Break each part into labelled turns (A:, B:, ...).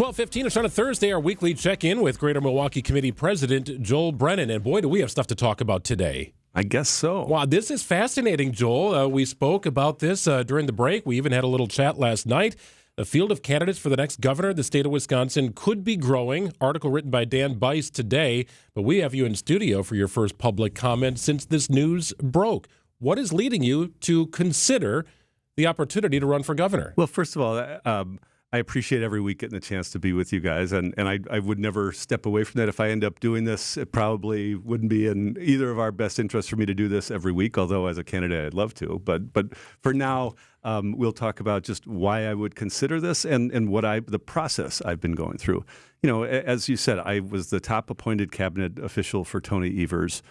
A: 12:15, it's on a Thursday, our weekly check-in with Greater Milwaukee Committee President Joel Brennan. And boy, do we have stuff to talk about today.
B: I guess so.
A: Wow, this is fascinating, Joel. We spoke about this during the break. We even had a little chat last night. The field of candidates for the next governor of the state of Wisconsin could be growing. Article written by Dan Bice today. But we have you in studio for your first public comment since this news broke. What is leading you to consider the opportunity to run for governor?
B: Well, first of all, I appreciate every week getting a chance to be with you guys, and I would never step away from that. If I end up doing this, it probably wouldn't be in either of our best interests for me to do this every week, although as a candidate I'd love to. But for now, we'll talk about just why I would consider this and the process I've been going through. You know, as you said, I was the top appointed cabinet official for Tony Evers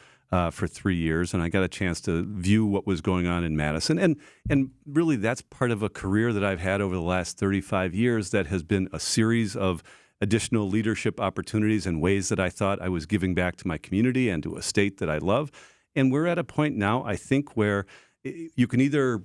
B: for 3 years, and I got a chance to view what was going on in Madison. And really, that's part of a career that I've had over the last 35 years that has been a series of additional leadership opportunities and ways that I thought I was giving back to my community and to a state that I love. And we're at a point now, I think, where you can either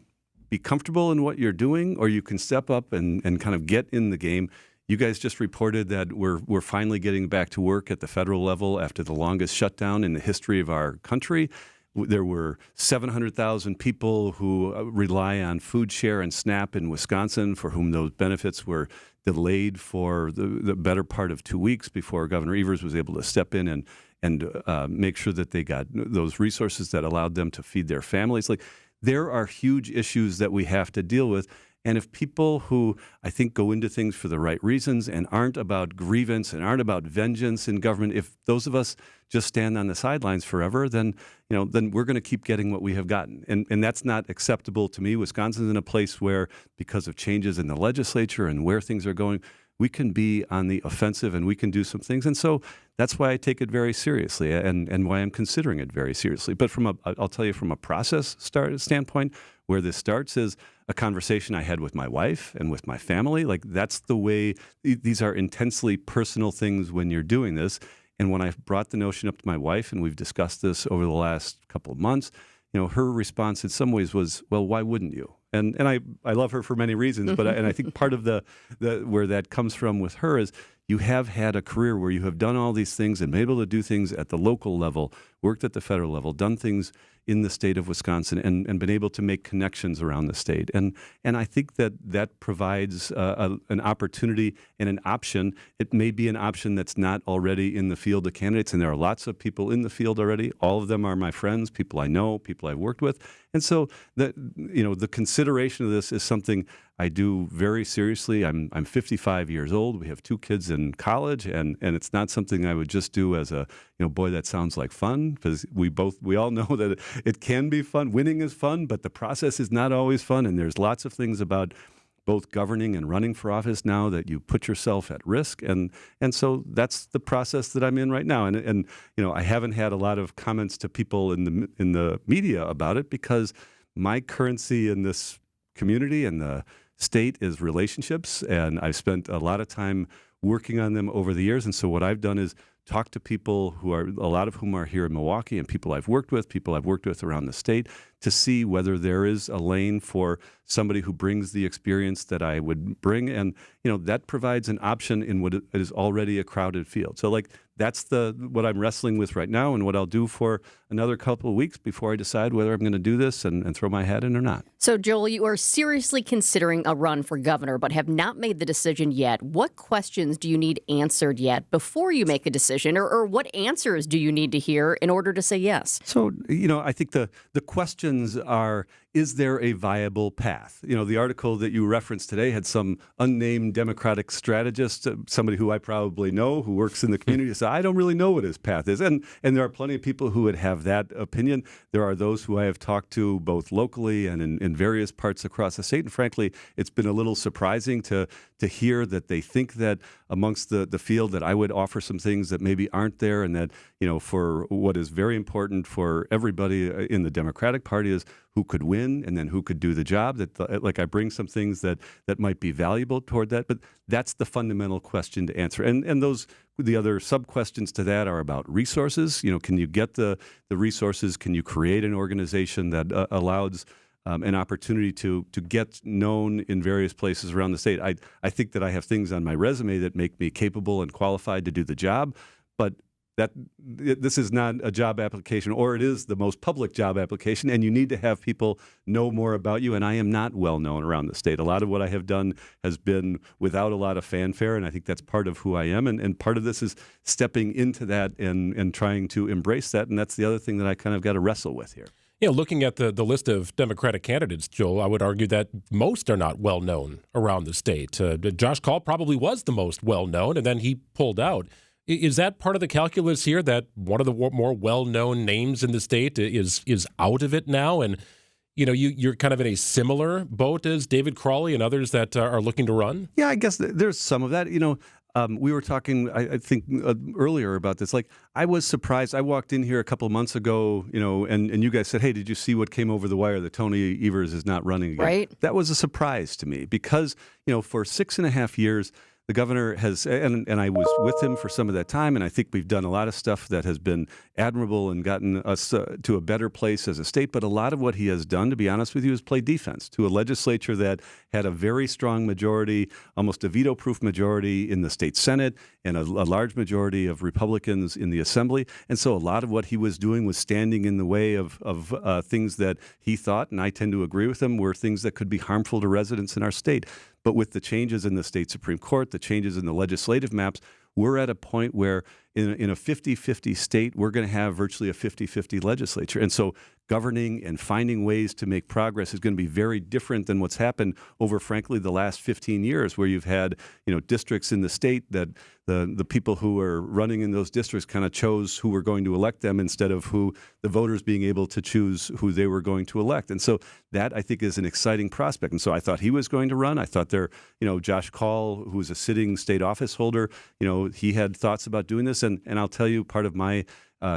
B: be comfortable in what you're doing or you can step up and kind of get in the game. You guys just reported that we're finally getting back to work at the federal level after the longest shutdown in the history of our country. There were 700,000 people who rely on food share and SNAP in Wisconsin for whom those benefits were delayed for the better part of 2 weeks before Governor Evers was able to step in and make sure that they got those resources that allowed them to feed their families. Like, there are huge issues that we have to deal with. And if people who I think go into things for the right reasons and aren't about grievance and aren't about vengeance in government, if those of us just stand on the sidelines forever, then we're going to keep getting what we have gotten. And that's not acceptable to me. Wisconsin's in a place where, because of changes in the legislature and where things are going, we can be on the offensive and we can do some things. And so that's why I take it very seriously and why I'm considering it very seriously. But I'll tell you from a process standpoint, where this starts is a conversation I had with my wife and with my family. Like, that's the way, these are intensely personal things when you're doing this. And when I brought the notion up to my wife, and we've discussed this over the last couple of months, her response in some ways was, well, why wouldn't you? And I love her for many reasons, but I think part of the where that comes from with her is you have had a career where you have done all these things and been able to do things at the local level, worked at the federal level, done things in the state of Wisconsin, and been able to make connections around the state. And I think that provides an opportunity and an option. It may be an option that's not already in the field of candidates, and there are lots of people in the field already. All of them are my friends, people I know, people I've worked with. And so the consideration of this is something I do very seriously. I'm 55 years old. We have 2 kids in college, and it's not something I would just do as a, boy, that sounds like fun, because we all know that it can be fun. Winning is fun, but the process is not always fun. And there's lots of things about both governing and running for office now that you put yourself at risk. And so that's the process that I'm in right now. And I haven't had a lot of comments to people in the media about it, because my currency in this community and the state is relationships, and I've spent a lot of time working on them over the years. And so what I've done is talk to people a lot of whom are here in Milwaukee, and people I've worked with around the state, to see whether there is a lane for somebody who brings the experience that I would bring. And, that provides an option in what is already a crowded field. So that's what I'm wrestling with right now, and what I'll do for another couple of weeks before I decide whether I'm going to do this and throw my hat in or not.
C: So, Joel, you are seriously considering a run for governor, but have not made the decision yet. What questions do you need answered yet before you make a decision, or what answers do you need to hear in order to say yes?
B: So, I think the questions are, is there a viable path? The article that you referenced today had some unnamed Democratic strategist, somebody who I probably know, who works in the community, say, I don't really know what his path is. And there are plenty of people who would have that opinion. There are those who I have talked to both locally and in various parts across the state. And frankly, it's been a little surprising to hear that they think that amongst the field that I would offer some things that maybe aren't there, and that, for what is very important for everybody in the Democratic Party is who could win and then who could do the job. That I bring some things that might be valuable toward that, but that's the fundamental question to answer. And the other sub-questions to that are about resources. Can you get the resources? Can you create an organization that allows an opportunity to get known in various places around the state. I think that I have things on my resume that make me capable and qualified to do the job, but this is not a job application, or it is the most public job application, and you need to have people know more about you, and I am not well known around the state. A lot of what I have done has been without a lot of fanfare, and I think that's part of who I am, and part of this is stepping into that and trying to embrace that, and that's the other thing that I kind of got to wrestle with here.
A: You know, looking at the list of Democratic candidates, Joel, I would argue that most are not well known around the state. Josh Call probably was the most well known, and then he pulled out. Is that part of the calculus here, that one of the more well-known names in the state is out of it now? And, you know, you're kind of in a similar boat as David Crawley and others that are looking to run?
B: Yeah, I guess there's some of that. You know, we were talking, I think, earlier about this. Like, I was surprised. I walked in here a couple of months ago, you know, and you guys said, hey, did you see what came over the wire, that Tony Evers is not running again?
C: Right.
B: That was a surprise to me because, you know, for 6.5 years, the governor has, and I was with him for some of that time, and I think we've done a lot of stuff that has been admirable and gotten us to a better place as a state. But a lot of what he has done, to be honest with you, is play defense to a legislature that had a very strong majority, almost a veto-proof majority in the state Senate, and a large majority of Republicans in the Assembly. And so a lot of what he was doing was standing in the way of things that he thought, and I tend to agree with him, were things that could be harmful to residents in our state. But with the changes in the state Supreme Court, the changes in the legislative maps, we're at a point where in a 50-50 state, we're going to have virtually a 50-50 legislature. And so governing and finding ways to make progress is going to be very different than what's happened over, frankly, the last 15 years, where you've had, you know, districts in the state that the people who are running in those districts kind of chose who were going to elect them instead of who the voters being able to choose who they were going to elect. And so that, I think, is an exciting prospect. And so I thought he was going to run. I thought Josh Call, who was a sitting state office holder, you know, he had thoughts about doing this. And I'll tell you, part of my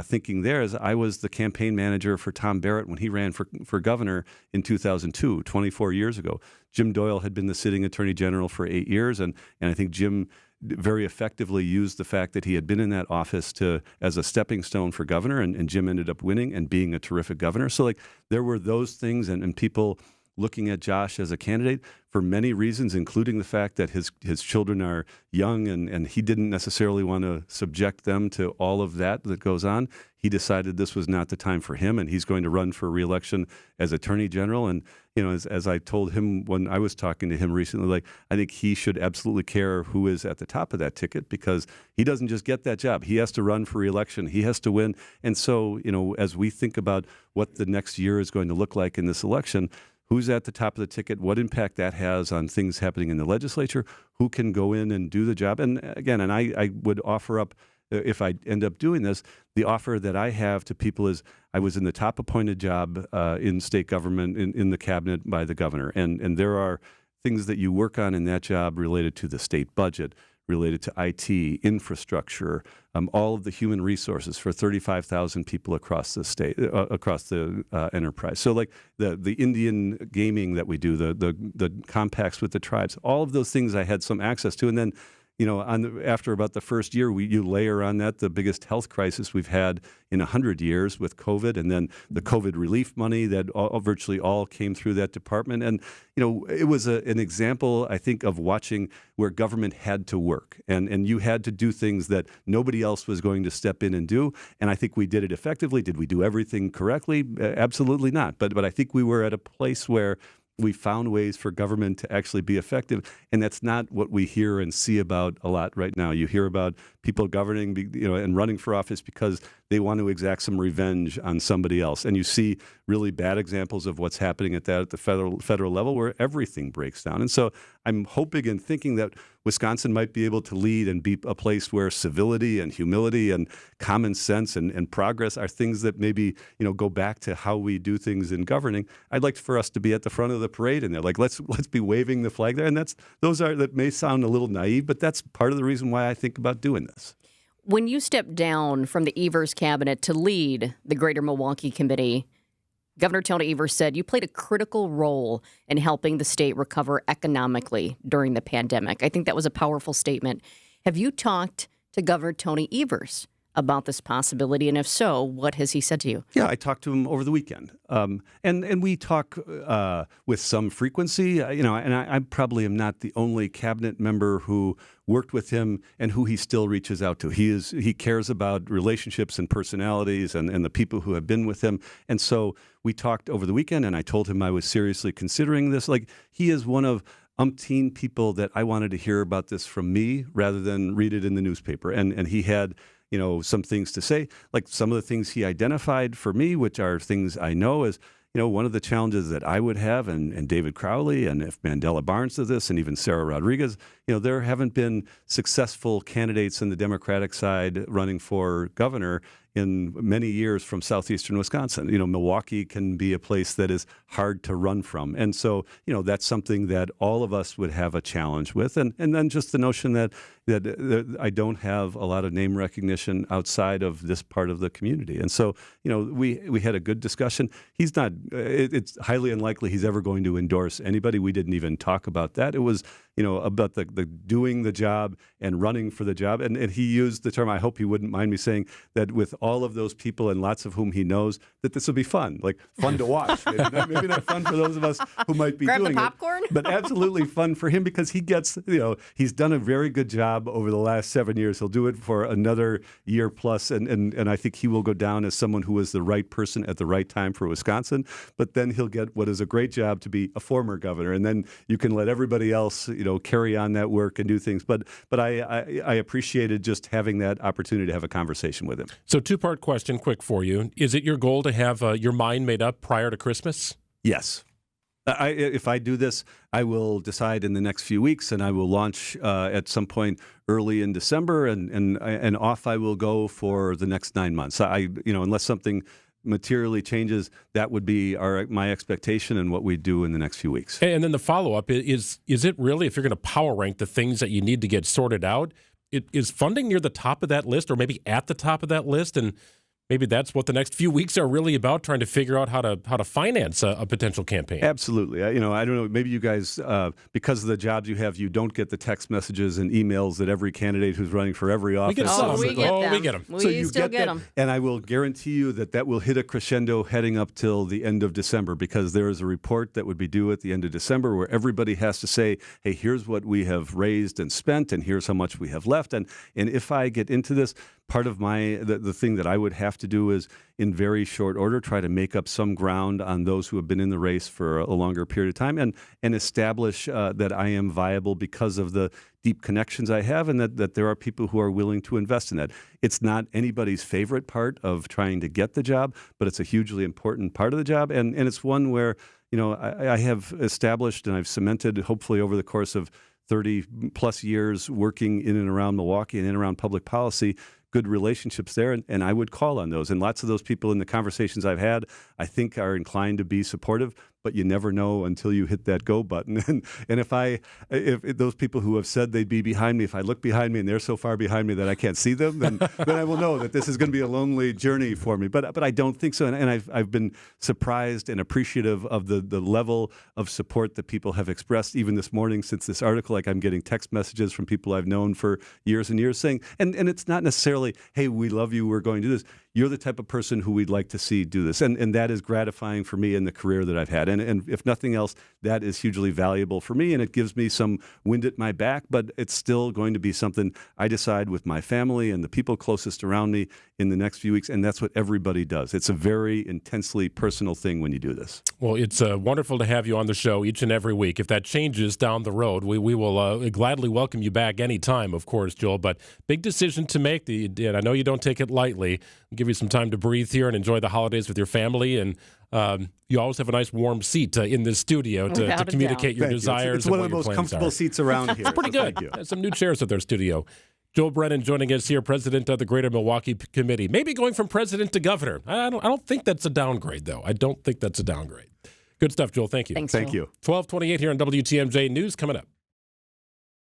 B: thinking there is I was the campaign manager for Tom Barrett when he ran for governor in 2002, 24 years ago. Jim Doyle had been the sitting attorney general for 8 years, and I think Jim very effectively used the fact that he had been in that office as a stepping stone for governor, and Jim ended up winning and being a terrific governor. So, like, there were those things, and people looking at Josh as a candidate for many reasons, including the fact that his children are young and he didn't necessarily want to subject them to all of that goes on. He decided this was not the time for him, and he's going to run for re-election as Attorney General. And, you know, as I told him when I was talking to him recently, like, I think he should absolutely care who is at the top of that ticket, because he doesn't just get that job. He has to run for re-election. He has to win. And so, you know, as we think about what the next year is going to look like in this election, who's at the top of the ticket, what impact that has on things happening in the legislature, who can go in and do the job. And again, and I would offer up, if I end up doing this, the offer that I have to people is I was in the top appointed job in state government, in the cabinet by the governor. And there are things that you work on in that job related to the state budget, related to IT, infrastructure, all of the human resources for 35,000 people across the state, across the enterprise. So, like the Indian gaming that we do, the compacts with the tribes, all of those things I had some access to. And then, you know, after about the first year, you layer on that the biggest health crisis we've had in 100 years with COVID, and then the COVID relief money that virtually all came through that department. And, you know, it was an example, I think, of watching where government had to work, and you had to do things that nobody else was going to step in and do. And I think we did it effectively. Did we do everything correctly? Absolutely not. But I think we were at a place where we found ways for government to actually be effective, and that's not what we hear and see about a lot right now. You hear about people governing, you know, and running for office because they want to exact some revenge on somebody else, and you see really bad examples of what's happening at the federal level, where everything breaks down. And so I'm hoping and thinking that Wisconsin might be able to lead and be a place where civility and humility and common sense and progress are things that maybe, you know, go back to how we do things in governing. I'd like for us to be at the front of the parade in there. Like, let's be waving the flag there. And that may sound a little naive, but that's part of the reason why I think about doing this.
C: When you stepped down from the Evers cabinet to lead the Greater Milwaukee Committee, Governor Tony Evers said you played a critical role in helping the state recover economically during the pandemic. I think that was a powerful statement. Have you talked to Governor Tony Evers about this possibility? And if so, what has he said to you?
B: Yeah, I talked to him over the weekend, and we talk with some frequency. I probably am not the only cabinet member who worked with him and who he still reaches out to. He cares about relationships and personalities and the people who have been with him. And so we talked over the weekend, and I told him I was seriously considering this. Like, he is one of umpteen people that I wanted to hear about this from me rather than read it in the newspaper. And he had some things to say, like some of the things he identified for me, which are things I know is, one of the challenges that I would have, and David Crowley, and if Mandela Barnes did this, and even Sarah Rodriguez, there haven't been successful candidates in the Democratic side running for governor in many years from southeastern Wisconsin. Milwaukee can be a place that is hard to run from. And so, that's something that all of us would have a challenge with. And then just the notion that I don't have a lot of name recognition outside of this part of the community. And so, we had a good discussion. He's not, it's highly unlikely he's ever going to endorse anybody. We didn't even talk about that. It was, about the doing the job and running for the job. And he used the term, I hope he wouldn't mind me saying, that with all of those people and lots of whom he knows, that this will be fun, like fun to watch. Maybe not fun for those of us who might be
C: Grab
B: doing
C: the popcorn?
B: it, but absolutely fun for him because he gets, he's done a very good job over the last 7 years. He'll do it for another year plus. And I think he will go down as someone who was the right person at the right time for Wisconsin. But then he'll get what is a great job to be a former governor. And then you can let everybody else, carry on that work and do things. But I appreciated just having that opportunity to have a conversation with him.
A: So two-part question, quick for you. Is it your goal to have your mind made up prior to Christmas?
B: Yes. If I do this, I will decide in the next few weeks, and I will launch at some point early in December, and off I will go for the next 9 months. Unless something materially changes, that would be my expectation and what we do in the next few weeks.
A: And then the follow-up is it really, if you're going to power rank the things that you need to get sorted out, is funding near the top of that list or maybe at the top of that list? And maybe that's what the next few weeks are really about, trying to figure out how to finance a potential campaign.
B: Absolutely. I don't know. Maybe you guys, because of the jobs you have, you don't get the text messages and emails that every candidate who's running for every office.
A: We get some.
C: We get them.
B: So you
C: still get
B: that,
C: them.
B: and I will guarantee you that will hit a crescendo heading up till the end of December, because there is a report that would be due at the end of December where everybody has to say, hey, here's what we have raised and spent, and here's how much we have left. And if I get into this, part of the thing that I would have to do is, in very short order, try to make up some ground on those who have been in the race for a longer period of time and establish that I am viable because of the deep connections I have, and that there are people who are willing to invest in that. It's not anybody's favorite part of trying to get the job, but it's a hugely important part of the job. And it's one where, I have established and I've cemented, hopefully over the course of 30 plus years working in and around Milwaukee and in and around public policy, good relationships there, and I would call on those. And lots of those people in the conversations I've had, I think, are inclined to be supportive, but you never know until you hit that go button. And if those people who have said they'd be behind me, if I look behind me and they're so far behind me that I can't see them, then I will know that this is going to be a lonely journey for me. But I don't think so. And I've been surprised and appreciative of the level of support that people have expressed, even this morning since this article. Like, I'm getting text messages from people I've known for years and years saying, and it's not necessarily, hey, we love you, we're going to do this. You're the type of person who we'd like to see do this. And that is gratifying for me in the career that I've had. And if nothing else, that is hugely valuable for me, and it gives me some wind at my back, but it's still going to be something I decide with my family and the people closest around me in the next few weeks, and that's what everybody does. It's a very intensely personal thing when you do this.
A: Well, it's wonderful to have you on the show each and every week. If that changes down the road, we will gladly welcome you back anytime, of course, Joel, but big decision to make. And I know you don't take it lightly. I'll give you some time to breathe here and enjoy the holidays with your family, and you always have a nice warm seat in this studio to communicate your desires.
B: It's one of the most comfortable seats around here.
A: It's pretty good.
B: Thank you.
A: Some new chairs at their studio. Joel Brennan joining us here, president of the Greater Milwaukee Committee. Maybe going from president to governor. I don't think that's a downgrade, though. I don't think that's a downgrade. Good stuff, Joel. Thank you.
C: Thanks,
B: Thank
C: Joel.
B: you.
A: 12:28 here on WTMJ News coming up.